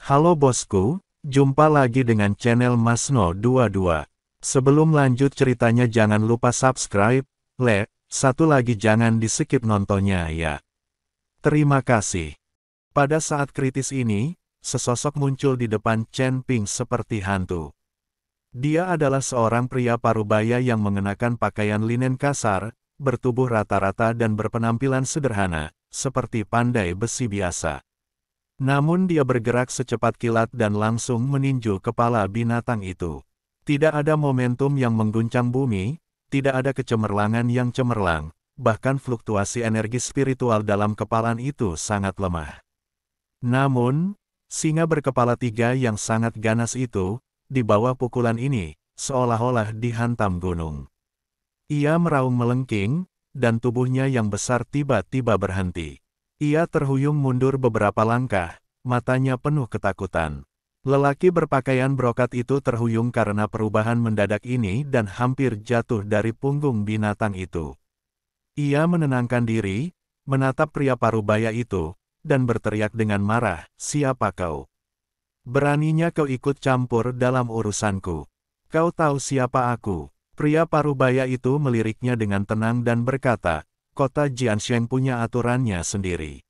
Halo bosku, jumpa lagi dengan channel Masno22. Sebelum lanjut ceritanya jangan lupa subscribe, like, satu lagi jangan di-skip nontonnya ya. Terima kasih. Pada saat kritis ini, sesosok muncul di depan Chen Ping seperti hantu. Dia adalah seorang pria parubaya yang mengenakan pakaian linen kasar, bertubuh rata-rata dan berpenampilan sederhana, seperti pandai besi biasa. Namun dia bergerak secepat kilat dan langsung meninju kepala binatang itu. Tidak ada momentum yang mengguncang bumi, tidak ada kecemerlangan yang cemerlang, bahkan fluktuasi energi spiritual dalam kepalan itu sangat lemah. Namun, singa berkepala tiga yang sangat ganas itu, di bawah pukulan ini, seolah-olah dihantam gunung. Ia meraung melengking, dan tubuhnya yang besar tiba-tiba berhenti. Ia terhuyung mundur beberapa langkah, matanya penuh ketakutan. Lelaki berpakaian brokat itu terhuyung karena perubahan mendadak ini dan hampir jatuh dari punggung binatang itu. Ia menenangkan diri, menatap pria parubaya itu, dan berteriak dengan marah, "Siapa kau? Beraninya kau ikut campur dalam urusanku? Kau tahu siapa aku?" Pria parubaya itu meliriknya dengan tenang dan berkata, "Kota Jiansheng punya aturannya sendiri.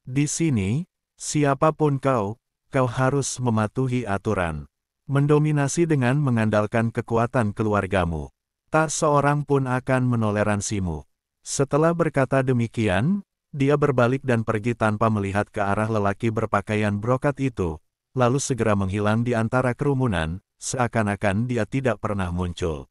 Di sini, siapapun kau harus mematuhi aturan. Mendominasi dengan mengandalkan kekuatan keluargamu. Tak seorang pun akan menoleransimu." Setelah berkata demikian, dia berbalik dan pergi tanpa melihat ke arah lelaki berpakaian brokat itu, lalu segera menghilang di antara kerumunan, seakan-akan dia tidak pernah muncul.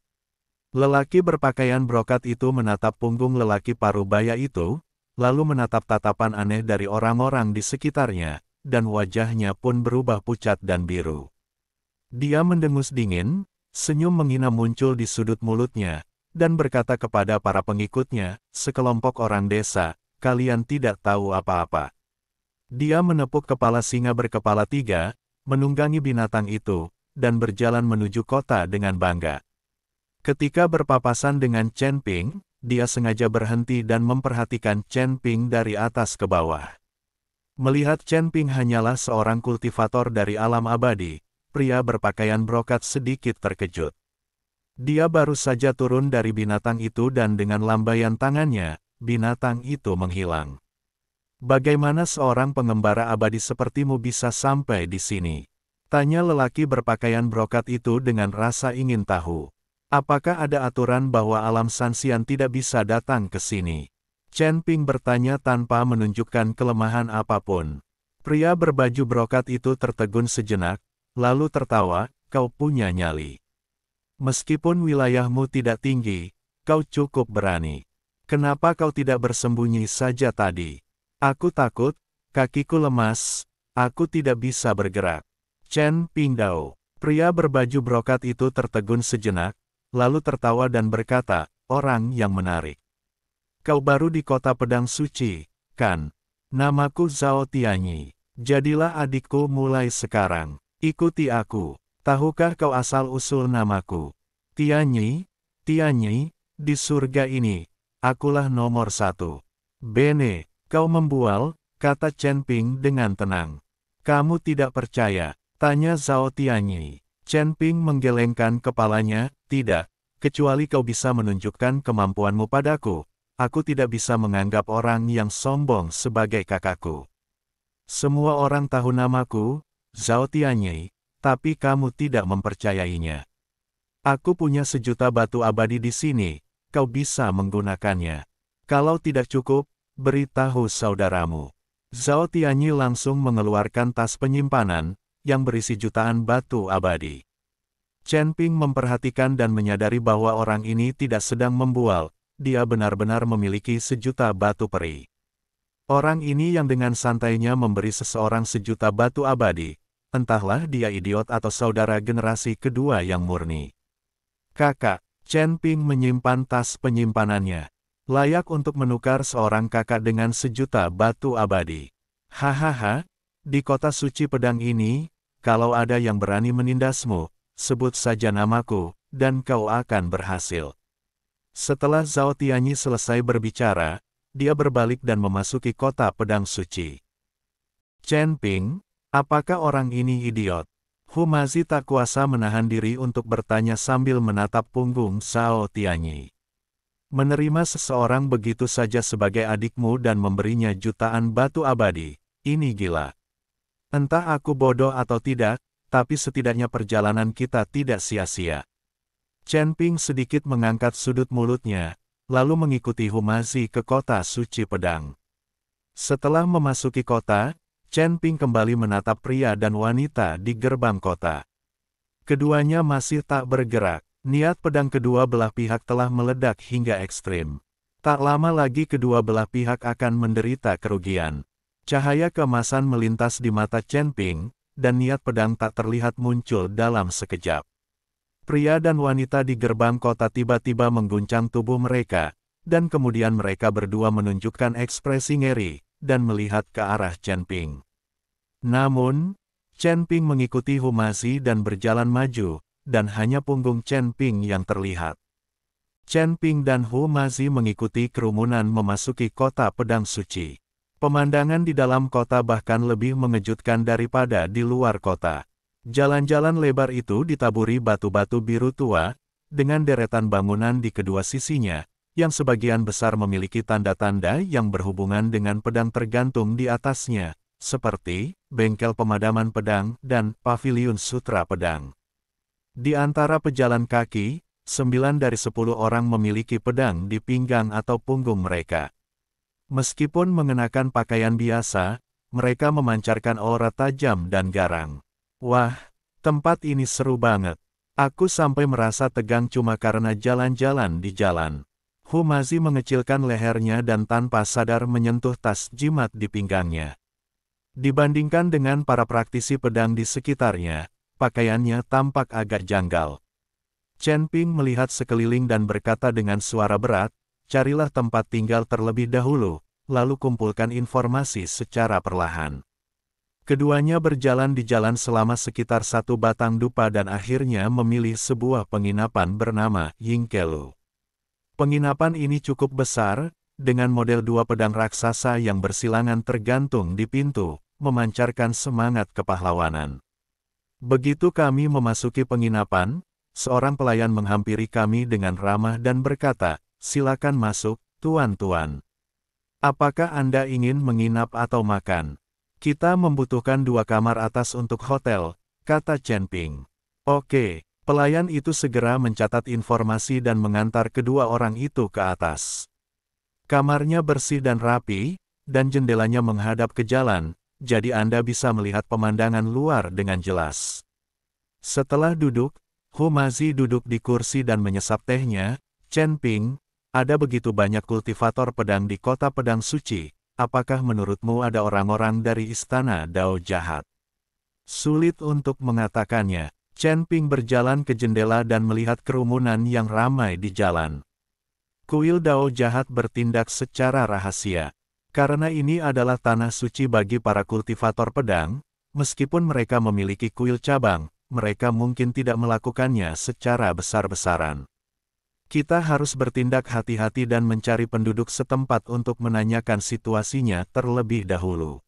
Lelaki berpakaian brokat itu menatap punggung lelaki parubaya itu, lalu menatap tatapan aneh dari orang-orang di sekitarnya, dan wajahnya pun berubah pucat dan biru. Dia mendengus dingin, senyum menghina muncul di sudut mulutnya, dan berkata kepada para pengikutnya, "Sekelompok orang desa, kalian tidak tahu apa-apa." Dia menepuk kepala singa berkepala tiga, menunggangi binatang itu, dan berjalan menuju kota dengan bangga. Ketika berpapasan dengan Chen Ping, dia sengaja berhenti dan memperhatikan Chen Ping dari atas ke bawah. Melihat Chen Ping hanyalah seorang kultivator dari alam abadi, pria berpakaian brokat sedikit terkejut. Dia baru saja turun dari binatang itu dan dengan lambaian tangannya, binatang itu menghilang. "Bagaimana seorang pengembara abadi sepertimu bisa sampai di sini?" tanya lelaki berpakaian brokat itu dengan rasa ingin tahu. "Apakah ada aturan bahwa alam Sanxian tidak bisa datang ke sini?" Chen Ping bertanya tanpa menunjukkan kelemahan apapun. Pria berbaju brokat itu tertegun sejenak, lalu tertawa, "Kau punya nyali. Meskipun wilayahmu tidak tinggi, kau cukup berani. Kenapa kau tidak bersembunyi saja tadi?" "Aku takut, kakiku lemas, aku tidak bisa bergerak." Chen Ping Dao. Pria berbaju brokat itu tertegun sejenak, lalu tertawa dan berkata, "Orang yang menarik. Kau baru di kota pedang suci, kan? Namaku Zhao Tianyi. Jadilah adikku mulai sekarang. Ikuti aku. Tahukah kau asal-usul namaku? Tianyi, Tianyi, di surga ini, akulah nomor satu." "Bene, kau membual," kata Chen Ping dengan tenang. "Kamu tidak percaya?" tanya Zhao Tianyi. Chen Ping menggelengkan kepalanya, "Tidak, kecuali kau bisa menunjukkan kemampuanmu padaku. Aku tidak bisa menganggap orang yang sombong sebagai kakakku. Semua orang tahu namaku, Zhao Tianyi, tapi kamu tidak mempercayainya. Aku punya 1.000.000 batu abadi di sini, kau bisa menggunakannya. Kalau tidak cukup, beritahu saudaramu." Zhao Tianyi langsung mengeluarkan tas penyimpanan, yang berisi jutaan batu abadi. Chen Ping memperhatikan dan menyadari bahwa orang ini tidak sedang membual, dia benar-benar memiliki 1.000.000 batu peri. Orang ini yang dengan santainya memberi seseorang 1.000.000 batu abadi, entahlah dia idiot atau saudara generasi kedua yang murni. "Kakak," Chen Ping menyimpan tas penyimpanannya. "Layak untuk menukar seorang kakak dengan 1.000.000 batu abadi. Hahaha, di kota suci pedang ini, kalau ada yang berani menindasmu, sebut saja namaku, dan kau akan berhasil." Setelah Zhao Tianyi selesai berbicara, dia berbalik dan memasuki kota pedang suci. "Chen Ping, Apakah orang ini idiot? Humazi tak kuasa menahan diri untuk bertanya sambil menatap punggung Zhao Tianyi. Menerima seseorang begitu saja sebagai adikmu dan memberinya jutaan batu abadi, ini gila. Entah aku bodoh atau tidak, tapi setidaknya perjalanan kita tidak sia-sia. Chen Ping sedikit mengangkat sudut mulutnya, lalu mengikuti Humazi ke kota suci pedang. Setelah memasuki kota, Chen Ping kembali menatap pria dan wanita di gerbang kota. Keduanya masih tak bergerak. Niat pedang kedua belah pihak telah meledak hingga ekstrim. Tak lama lagi kedua belah pihak akan menderita kerugian. Cahaya keemasan melintas di mata Chen Ping, dan niat pedang tak terlihat muncul dalam sekejap. Pria dan wanita di gerbang kota tiba-tiba mengguncang tubuh mereka, dan kemudian mereka berdua menunjukkan ekspresi ngeri, dan melihat ke arah Chen Ping. Namun, Chen Ping mengikuti Humazi dan berjalan maju, dan hanya punggung Chen Ping yang terlihat. Chen Ping dan Humazi mengikuti kerumunan memasuki kota pedang suci. Pemandangan di dalam kota bahkan lebih mengejutkan daripada di luar kota. Jalan-jalan lebar itu ditaburi batu-batu biru tua, dengan deretan bangunan di kedua sisinya, yang sebagian besar memiliki tanda-tanda yang berhubungan dengan pedang tergantung di atasnya, seperti bengkel pemadaman pedang dan paviliun sutra pedang. Di antara pejalan kaki, 9 dari 10 orang memiliki pedang di pinggang atau punggung mereka. Meskipun mengenakan pakaian biasa, mereka memancarkan aura tajam dan garang. Wah, tempat ini seru banget. Aku sampai merasa tegang cuma karena jalan-jalan di jalan. Humazi mengecilkan lehernya dan tanpa sadar menyentuh tas jimat di pinggangnya. Dibandingkan dengan para praktisi pedang di sekitarnya, pakaiannya tampak agak janggal. Chen Ping melihat sekeliling dan berkata dengan suara berat, carilah tempat tinggal terlebih dahulu, lalu kumpulkan informasi secara perlahan. Keduanya berjalan di jalan selama sekitar 1 batang dupa dan akhirnya memilih sebuah penginapan bernama Yingkelu. Penginapan ini cukup besar, dengan model 2 pedang raksasa yang bersilangan tergantung di pintu, memancarkan semangat kepahlawanan. Begitu kami memasuki penginapan, seorang pelayan menghampiri kami dengan ramah dan berkata, silakan masuk, tuan-tuan. Apakah Anda ingin menginap atau makan? Kita membutuhkan 2 kamar atas untuk hotel, kata Chen Ping. Oke, pelayan itu segera mencatat informasi dan mengantar kedua orang itu ke atas. Kamarnya bersih dan rapi, dan jendelanya menghadap ke jalan, jadi Anda bisa melihat pemandangan luar dengan jelas. Setelah duduk, Humazi duduk di kursi dan menyesap tehnya. Chen Ping, ada begitu banyak kultivator pedang di kota pedang suci, apakah menurutmu ada orang-orang dari istana Dao jahat? Sulit untuk mengatakannya. Chen Ping berjalan ke jendela dan melihat kerumunan yang ramai di jalan. Kuil Dao jahat bertindak secara rahasia. Karena ini adalah tanah suci bagi para kultivator pedang, meskipun mereka memiliki kuil cabang, mereka mungkin tidak melakukannya secara besar-besaran. Kita harus bertindak hati-hati dan mencari penduduk setempat untuk menanyakan situasinya terlebih dahulu.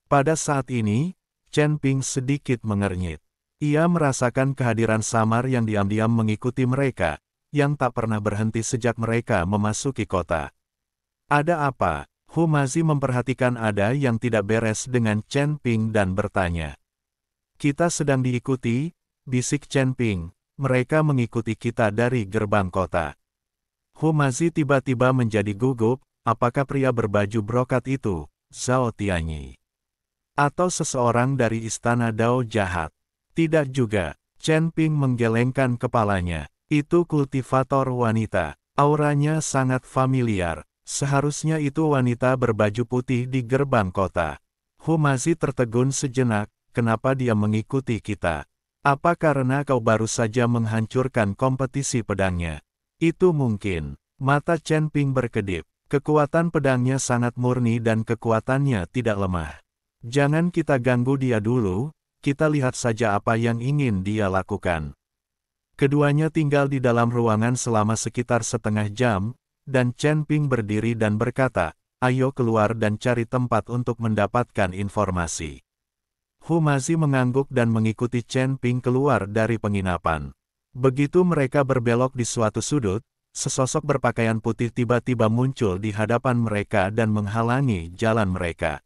Pada saat ini, Chen Ping sedikit mengernyit. Ia merasakan kehadiran samar yang diam-diam mengikuti mereka, yang tak pernah berhenti sejak mereka memasuki kota. Ada apa? Humazi memperhatikan ada yang tidak beres dengan Chen Ping dan bertanya. Kita sedang diikuti, bisik Chen Ping, mereka mengikuti kita dari gerbang kota. Humazi tiba-tiba menjadi gugup, apakah pria berbaju brokat itu, Zhao Tianyi? Atau seseorang dari istana Dao jahat? Tidak juga, Chen Ping menggelengkan kepalanya, itu kultivator wanita, auranya sangat familiar. Seharusnya itu wanita berbaju putih di gerbang kota. Humazi tertegun sejenak, kenapa dia mengikuti kita? Apa karena kau baru saja menghancurkan kompetisi pedangnya? Itu mungkin. Mata Chen Ping berkedip. Kekuatan pedangnya sangat murni dan kekuatannya tidak lemah. Jangan kita ganggu dia dulu, kita lihat saja apa yang ingin dia lakukan. Keduanya tinggal di dalam ruangan selama sekitar setengah jam, dan Chen Ping berdiri dan berkata, ayo keluar dan cari tempat untuk mendapatkan informasi. Humazi mengangguk dan mengikuti Chen Ping keluar dari penginapan. Begitu mereka berbelok di suatu sudut, sesosok berpakaian putih tiba-tiba muncul di hadapan mereka dan menghalangi jalan mereka.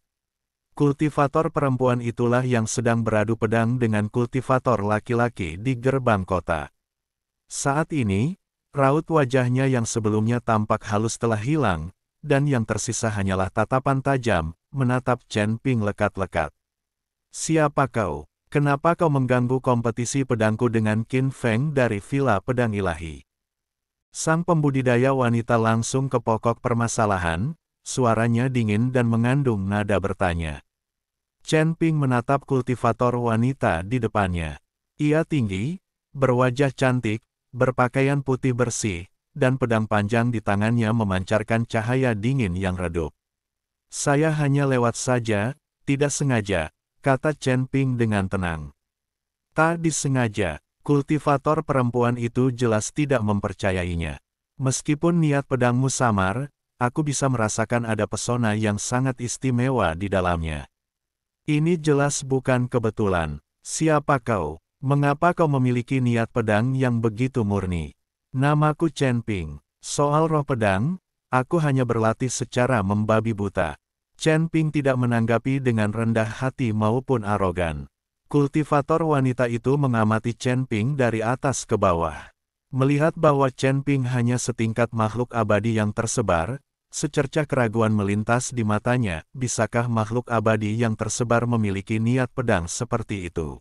Kultivator perempuan itulah yang sedang beradu pedang dengan kultivator laki-laki di gerbang kota. Saat ini, raut wajahnya yang sebelumnya tampak halus telah hilang, dan yang tersisa hanyalah tatapan tajam, menatap Chen Ping lekat-lekat. Siapa kau? Kenapa kau mengganggu kompetisi pedangku dengan Qin Feng dari Villa Pedang Ilahi? Sang pembudidaya wanita langsung ke pokok permasalahan, suaranya dingin dan mengandung nada bertanya. Chen Ping menatap kultivator wanita di depannya. Ia tinggi, berwajah cantik, berpakaian putih bersih, dan pedang panjang di tangannya memancarkan cahaya dingin yang redup. Saya hanya lewat saja, tidak sengaja, kata Chen Ping dengan tenang. Tak disengaja, kultivator perempuan itu jelas tidak mempercayainya. Meskipun niat pedangmu samar, aku bisa merasakan ada pesona yang sangat istimewa di dalamnya. Ini jelas bukan kebetulan. Siapa kau? Mengapa kau memiliki niat pedang yang begitu murni? Namaku Chen Ping. Soal roh pedang, aku hanya berlatih secara membabi buta. Chen Ping tidak menanggapi dengan rendah hati maupun arogan. Kultivator wanita itu mengamati Chen Ping dari atas ke bawah. Melihat bahwa Chen Ping hanya setingkat makhluk abadi yang tersebar, secercah keraguan melintas di matanya, bisakah makhluk abadi yang tersebar memiliki niat pedang seperti itu?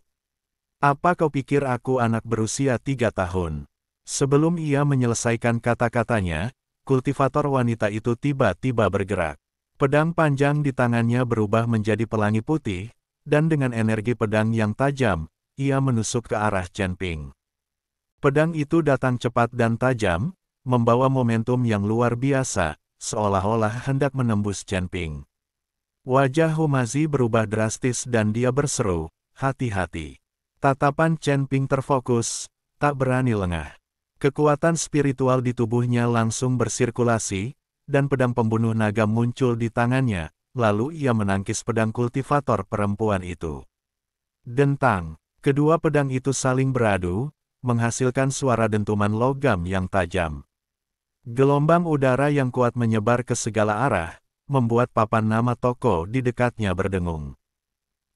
Apa kau pikir aku anak berusia 3 tahun? Sebelum ia menyelesaikan kata-katanya, kultivator wanita itu tiba-tiba bergerak. Pedang panjang di tangannya berubah menjadi pelangi putih, dan dengan energi pedang yang tajam, ia menusuk ke arah Chen Ping. Pedang itu datang cepat dan tajam, membawa momentum yang luar biasa, seolah-olah hendak menembus Chen Ping. Wajah Humazi berubah drastis dan dia berseru, hati-hati. Tatapan Chen Ping terfokus, tak berani lengah. Kekuatan spiritual di tubuhnya langsung bersirkulasi, dan pedang pembunuh naga muncul di tangannya, lalu ia menangkis pedang kultivator perempuan itu. Dentang, kedua pedang itu saling beradu, menghasilkan suara dentuman logam yang tajam. Gelombang udara yang kuat menyebar ke segala arah, membuat papan nama toko di dekatnya berdengung.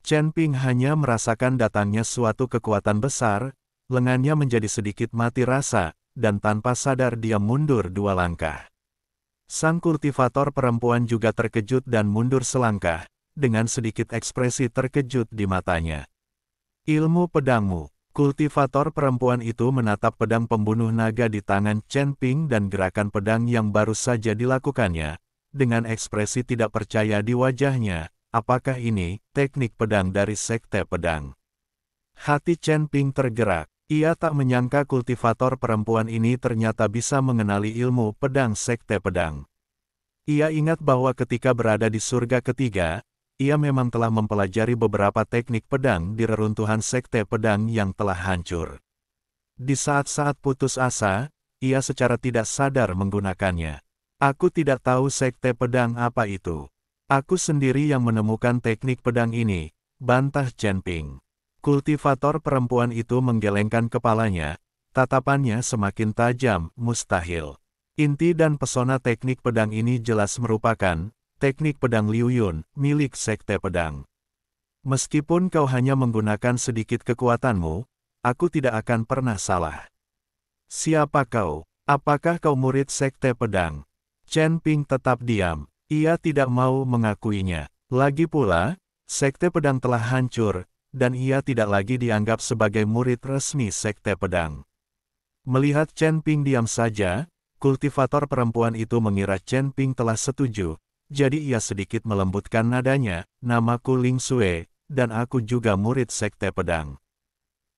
Chen Ping hanya merasakan datangnya suatu kekuatan besar, lengannya menjadi sedikit mati rasa, dan tanpa sadar dia mundur 2 langkah. Sang kultivator perempuan juga terkejut dan mundur selangkah, dengan sedikit ekspresi terkejut di matanya. Ilmu pedangmu. Kultivator perempuan itu menatap pedang pembunuh naga di tangan Chen Ping dan gerakan pedang yang baru saja dilakukannya, dengan ekspresi tidak percaya di wajahnya. Apakah ini teknik pedang dari sekte pedang? Hati Chen Ping tergerak. Ia tak menyangka kultivator perempuan ini ternyata bisa mengenali ilmu pedang sekte pedang. Ia ingat bahwa ketika berada di surga ketiga, ia memang telah mempelajari beberapa teknik pedang di reruntuhan sekte pedang yang telah hancur. Di saat-saat putus asa, ia secara tidak sadar menggunakannya. Aku tidak tahu sekte pedang apa itu. Aku sendiri yang menemukan teknik pedang ini, bantah Chen Ping. Kultivator perempuan itu menggelengkan kepalanya, tatapannya semakin tajam, mustahil. Inti dan pesona teknik pedang ini jelas merupakan teknik pedang Liu Yun, milik sekte pedang. Meskipun kau hanya menggunakan sedikit kekuatanmu, aku tidak akan pernah salah. Siapa kau? Apakah kau murid sekte pedang? Chen Ping tetap diam, ia tidak mau mengakuinya. Lagi pula, sekte pedang telah hancur, dan ia tidak lagi dianggap sebagai murid resmi sekte pedang. Melihat Chen Ping diam saja, kultivator perempuan itu mengira Chen Ping telah setuju, jadi ia sedikit melembutkan nadanya, namaku Ling Sui, dan aku juga murid sekte pedang.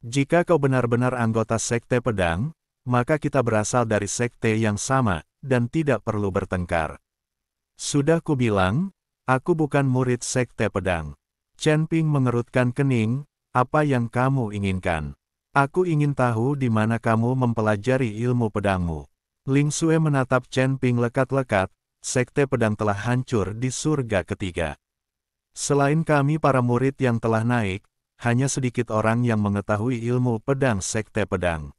Jika kau benar-benar anggota sekte pedang, maka kita berasal dari sekte yang sama, dan tidak perlu bertengkar. Sudah kubilang, aku bukan murid sekte pedang. Chen Ping mengerutkan kening, apa yang kamu inginkan? Aku ingin tahu di mana kamu mempelajari ilmu pedangmu. Ling Sui menatap Chen Ping lekat-lekat, sekte pedang telah hancur di surga ketiga. Selain kami para murid yang telah naik, hanya sedikit orang yang mengetahui ilmu pedang Sekte Pedang.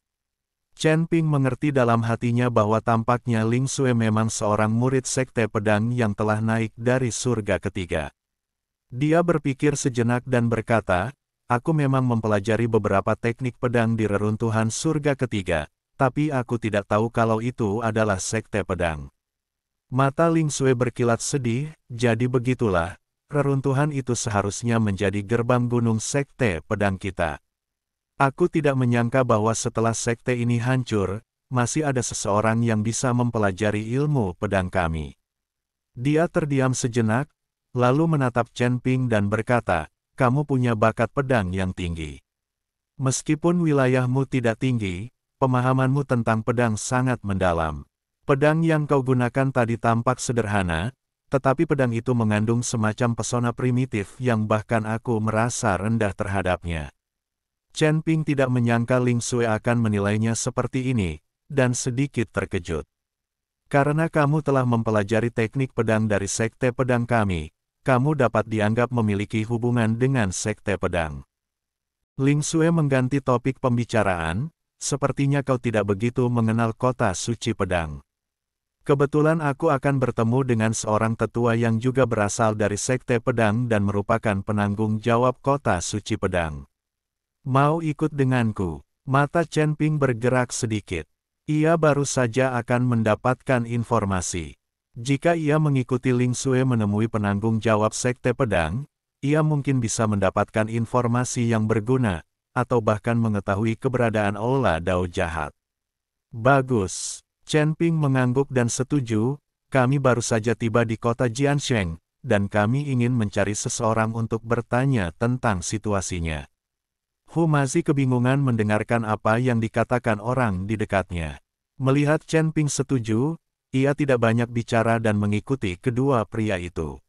Chen Ping mengerti dalam hatinya bahwa tampaknya Ling Xue memang seorang murid Sekte Pedang yang telah naik dari surga ketiga. Dia berpikir sejenak dan berkata, aku memang mempelajari beberapa teknik pedang di reruntuhan surga ketiga, tapi aku tidak tahu kalau itu adalah Sekte Pedang. Mata Ling Xue berkilat sedih, jadi begitulah. Reruntuhan itu seharusnya menjadi gerbang gunung Sekte Pedang kita. Aku tidak menyangka bahwa setelah sekte ini hancur, masih ada seseorang yang bisa mempelajari ilmu pedang kami. Dia terdiam sejenak, lalu menatap Chen Ping dan berkata, kamu punya bakat pedang yang tinggi. Meskipun wilayahmu tidak tinggi, pemahamanmu tentang pedang sangat mendalam. Pedang yang kau gunakan tadi tampak sederhana, tetapi pedang itu mengandung semacam pesona primitif yang bahkan aku merasa rendah terhadapnya. Chen Ping tidak menyangka Ling Xue akan menilainya seperti ini, dan sedikit terkejut. Karena kamu telah mempelajari teknik pedang dari Sekte Pedang kami, kamu dapat dianggap memiliki hubungan dengan Sekte Pedang. Ling Xue mengganti topik pembicaraan, sepertinya kau tidak begitu mengenal kota suci pedang. Kebetulan aku akan bertemu dengan seorang tetua yang juga berasal dari Sekte Pedang dan merupakan penanggung jawab kota suci pedang. Mau ikut denganku? Mata Chen Ping bergerak sedikit. Ia baru saja akan mendapatkan informasi. Jika ia mengikuti Ling Xue menemui penanggung jawab Sekte Pedang, ia mungkin bisa mendapatkan informasi yang berguna, atau bahkan mengetahui keberadaan Aula Dao jahat. Bagus. Chen Ping mengangguk dan setuju, kami baru saja tiba di kota Jiansheng, dan kami ingin mencari seseorang untuk bertanya tentang situasinya. Hu masih kebingungan mendengarkan apa yang dikatakan orang di dekatnya. Melihat Chen Ping setuju, ia tidak banyak bicara dan mengikuti kedua pria itu.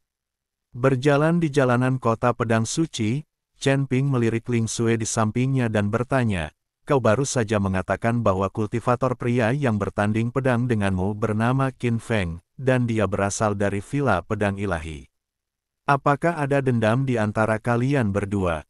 Berjalan di jalanan kota pedang suci, Chen Ping melirik Ling Xue di sampingnya dan bertanya, kau baru saja mengatakan bahwa kultivator pria yang bertanding pedang denganmu bernama Qin Feng, dan dia berasal dari Villa Pedang Ilahi. Apakah ada dendam di antara kalian berdua?